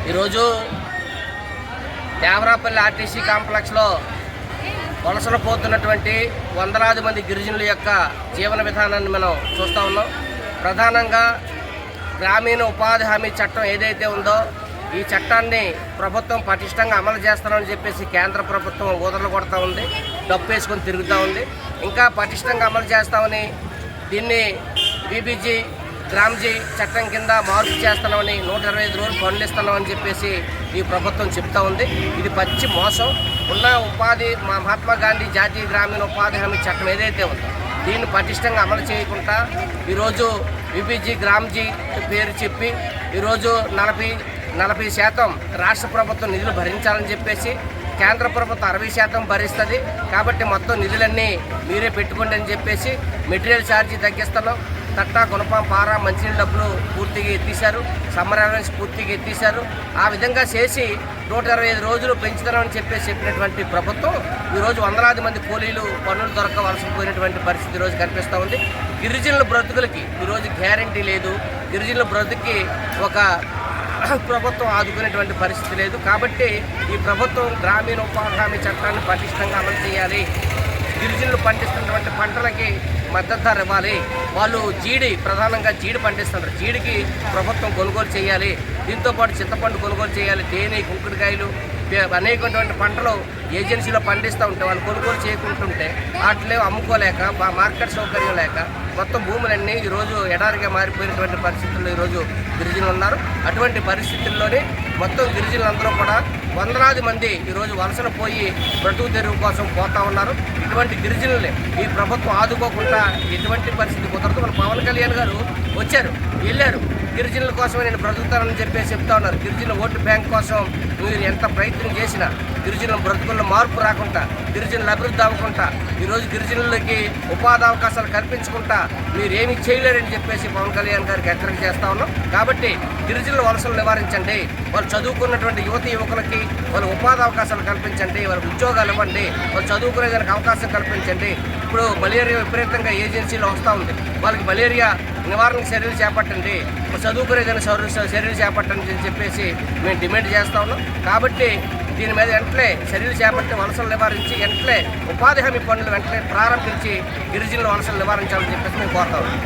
ఈరోజు దేవరాపల్లి ఆర్టీసీ కాంప్లెక్స్లో వలసలు పోతున్నటువంటి వందలాది మంది గిరిజనుల యొక్క జీవన విధానాన్ని మనం చూస్తూ ఉన్నాం. ప్రధానంగా గ్రామీణ ఉపాధి హామీ చట్టం ఏదైతే ఉందో ఈ చట్టాన్ని ప్రభుత్వం పటిష్టంగా అమలు చేస్తామని చెప్పేసి కేంద్ర ప్రభుత్వం ఊదరలు కొడతా ఉంది, డప్పు వేసుకొని తిరుగుతూ ఉంది. ఇంకా పటిష్టంగా అమలు చేస్తామని దీన్ని బీబీజీ గ్రామ్జీ చట్టం కింద మార్పు చేస్తున్నామని 125 రోజులు పనులు ఇస్తున్నామని చెప్పేసి ఈ ప్రభుత్వం చెప్తా ఉంది. ఇది పచ్చి మోసం. ఉన్న ఉపాధి మహాత్మా గాంధీ జాతీయ గ్రామీణ ఉపాధి హామీ చట్టం ఏదైతే ఉందో దీన్ని పటిష్టంగా అమలు చేయకుండా ఈరోజు బీబీజీ గ్రామ్జీ పేరు చెప్పి ఈరోజు 40% రాష్ట్ర ప్రభుత్వం నిధులు భరించాలని చెప్పేసి కేంద్ర ప్రభుత్వం 60% భరిస్తుంది. కాబట్టి మొత్తం నిధులన్నీ మీరే పెట్టుకోండి అని చెప్పేసి మెటీరియల్ ఛార్జీ తగ్గిస్తున్నాం. తట్టా గుణపం పారా మంచినీళ్ళ డబ్బులు పూర్తిగా ఎత్తేసారు, సమ్మర్ అలవెన్స్ పూర్తిగా ఎత్తేసారు. ఆ విధంగా చేసి 125 రోజులు పెంచుతామని చెప్పేసి చెప్పినటువంటి ప్రభుత్వం ఈరోజు వందలాది మంది కూలీలు పనులు దొరక వలసపోయినటువంటి పరిస్థితి ఈరోజు కనిపిస్తూ ఉంది. గిరిజనుల బ్రతుకులకి ఈరోజు గ్యారంటీ లేదు. గిరిజనుల బ్రతుకి ఒక ప్రభుత్వం ఆదుకునేటువంటి పరిస్థితి లేదు. కాబట్టి ఈ ప్రభుత్వం గ్రామీణ ఉపాధి హామీ చట్టాన్ని పటిష్టంగా అమలు చేయాలి. గిరిజనులు పండిస్తున్నటువంటి పంటలకి మద్దతు ధర ఇవ్వాలి. వాళ్ళు ప్రధానంగా జీడి పండిస్తున్నారు. జీడికి ప్రభుత్వం కొనుగోలు చేయాలి. దీంతోపాటు చింతపండు కొనుగోలు చేయాలి. తేనె, కుంకుడుకాయలు అనేకటువంటి పంటలు ఏజెన్సీలో పండిస్తూ ఉంటే వాళ్ళు కొనుగోలు చేయకుంటుంటే వాటిలో అమ్ముకోలేక మార్కెట్ సౌకర్యం లేక మొత్తం భూములన్నీ ఈరోజు ఎడారిగా మారిపోయినటువంటి పరిస్థితుల్లో ఈరోజు గిరిజనులు ఉన్నారు. అటువంటి పరిస్థితుల్లోనే మొత్తం గిరిజనులందరూ కూడా వందలాది మంది ఈరోజు వలసలు పోయి బ్రతుకు తెరువు కోసం పోతా ఉన్నారు. ఇటువంటి గిరిజనులే ఈ ప్రభుత్వం ఆదుకోకుండా ఎటువంటి పరిస్థితి కుదరదు. మన పవన్ కళ్యాణ్ గారు వచ్చారు, వెళ్ళారు. గిరిజనుల కోసమే నేను బ్రతుకుతానని చెప్పేసి చెప్తా ఉన్నారు. గిరిజనుల ఓటు బ్యాంక్ కోసం మీరు ఎంత ప్రయత్నం చేసినా గిరిజనుల బ్రతుకుల్లో మార్పు రాకుండా, గిరిజనులు అభివృద్ధి అవ్వకుండా, ఈరోజు గిరిజనులకి ఉపాధి అవకాశాలు కల్పించకుండా మీరేమీ చేయలేరని చెప్పేసి పవన్ కళ్యాణ్ గారికి హెచ్చరిక చేస్తూ ఉన్నాం. కాబట్టి గిరిజనుల వలసలు నివారించండి. వాళ్ళు చదువుకున్నటువంటి యువకులకి వాళ్ళు ఉపాధి అవకాశాలు కల్పించండి. వాళ్ళకి ఉద్యోగాలు ఇవ్వండి. వాళ్ళు చదువుకునేదానికి అవకాశం కల్పించండి. ఇప్పుడు మలేరియా విపరీతంగా ఏజెన్సీలో వస్తూ ఉంది. వాళ్ళకి మలేరియా నివారణకు చర్యలు చేపట్టండి. చదువుకునేదానికి చర్యలు చేపట్టండి అని చెప్పేసి మేము డిమాండ్ చేస్తూ ఉన్నాం. కాబట్టి దీని మీద వెంటనే చర్యలు చేపట్టి వలసలు నివారించి వెంటనే ఉపాధి హామీ పనులు వెంటనే ప్రారంభించి గిరిజనుల వలసలు నివారించాలని చెప్పేసి మేము కోరుతా ఉన్నాం.